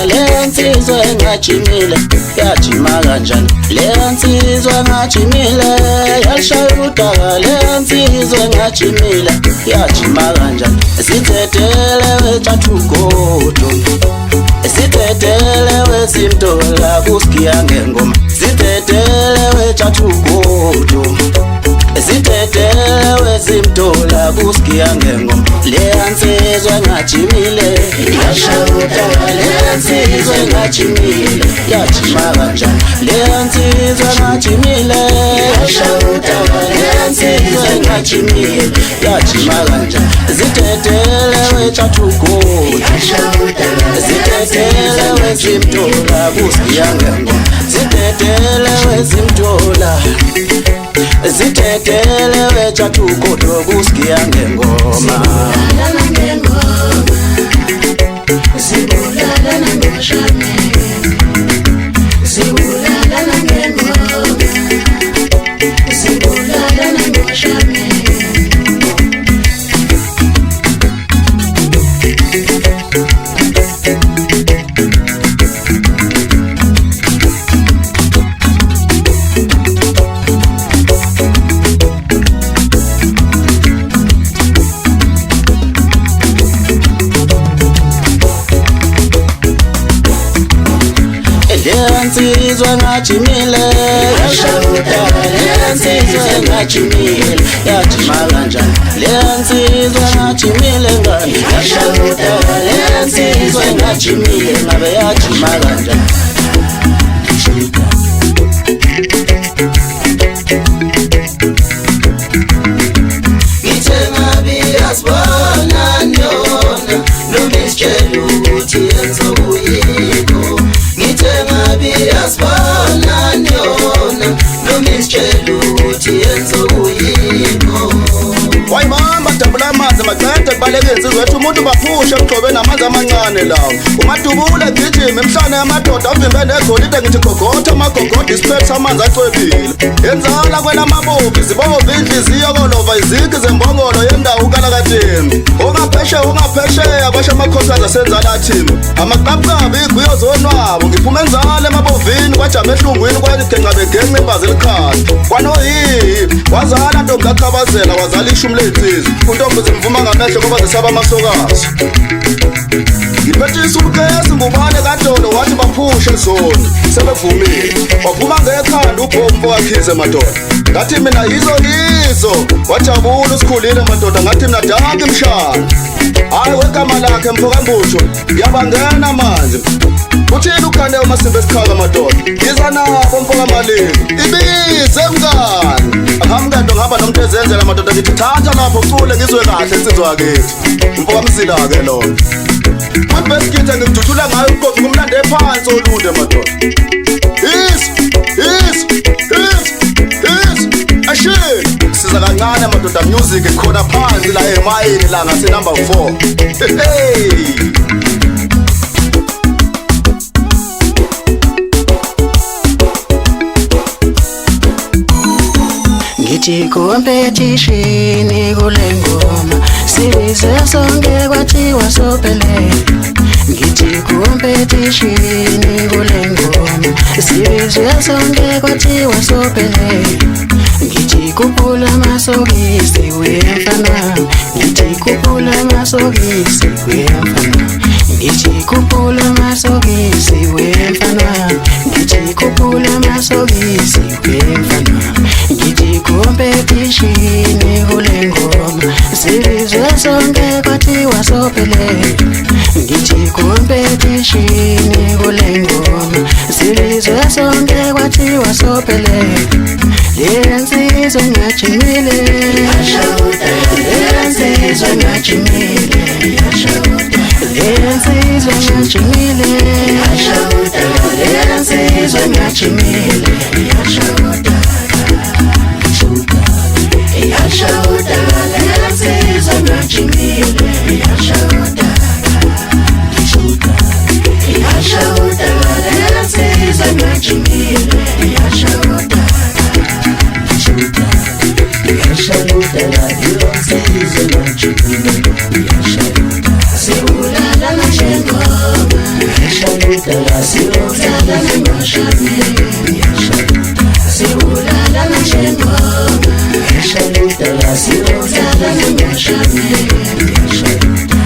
Lensizwe ngajimile yajima kanjani lensizwe ngajimile yashayudaka lensizwe ngajimile yajima kanjani sithetele wethathugodo sithetele wesimtola kusikia ngengoma sithetele wethathugodo sithetele wesimtola kusikia ngengoma lensizwe ngajimile yashayudaka lensizwe ngajimile yajima kanjani lensizwe ngajimile yashayudaka lensizwe ngajimile yajima kanjani sithetele wethathugodo sithetele wesimtola kusikia ngengoma sithetele wesimtola sithetele wethathugodo kusikia ngengoma Sibulala nangoshame Sibulala nangengoma Sibulala nangoshame lensizwe ngajimile yashayudaka lensizwe ngajimile yajima kanjani lensizwe ngajimile ngani yashayudaka lensizwe ngajimile ngabe yajima kanjani ngithe ngabe yasibona nyona nomisitshela ukuthi yenza uyikho yasibona nyona nomisitshela ukuthi yenza uyikho wayimamba dabula amanzi macede kubaleke insizwe ethi umuntu baphushe emgxobe namanzi amancane lawo umadubule gijima emhlane yamadoda avimbe negolide ngithi gogotha amagogodi isiphethe amanzi acwebile yenzala kwenamabovi zibova inhliziyo kolova izigi zembongolo yendawo ukalakatini ungaphesheya kwasha amakhosana asenzala athini amaqabuqabu igwiyo zonwabo ngiphume enzala emabovini kwajama ehlungwini kwagenqa begenqa imbazi elikhali kwanoyiyi wazala ntombi kakhabazela wazala ishumi ley'nsizwa untombi zimvuma ngamehlo ngoba zisaba amasokazi ngiphethe isukesi ngubane kadolo wathi baphushe zona sebevumile waphuma ngekhanda ubhomfo wakhize madoda ngathi mina yizo wajabula usikhulile madoda ngathi mina danke mshana hayi wegama lakhe mphokambusho yabangena manje uthini ukhande umasimba esikhaka madoda yiza nabo mfokamalini ibize mngani ahamkado ngaba nomuntu ezenzela madoda ngithi thatha lapho ucule ngizwe kahle insizwa yakithi mfokamsila-ke lona mabeskithe ngikuduthula ngayo ukofi ngumlande ephansi olude madoda ashini siza kancane madoda music ikhona phansi la emayini la ngase number 4 hey ngithi competition kule ngoma sibize sonke kwathiwa sophelele ngithi competition kule ngoma sibize sonke kwathiwa sophelele ngithi kuphula amasokisi wemfana ngithi kuphula amasokisi wemfana ngithi kuphula amasokisi wemfana ngithi kuphula amasokisi wemfana ngithi competition kule ngoma sibize sonke kwathiwa sophelele ngithi competition kule ngoma sibize sonke kwathiwa sophelele lensizwe ngajimile lensizwe ngajimile lensizwe ngajimile lensizwe ngajimile Yashawudala yansizwa ngajimile Yashawudala yansizwa ngajimile Yashawudala yansizwa ngajimile Siwulala njengoma Yashawudala siwulala ngoshamile Siwulala njengoma Yashawudala siwulala ngoshamile Yashawudala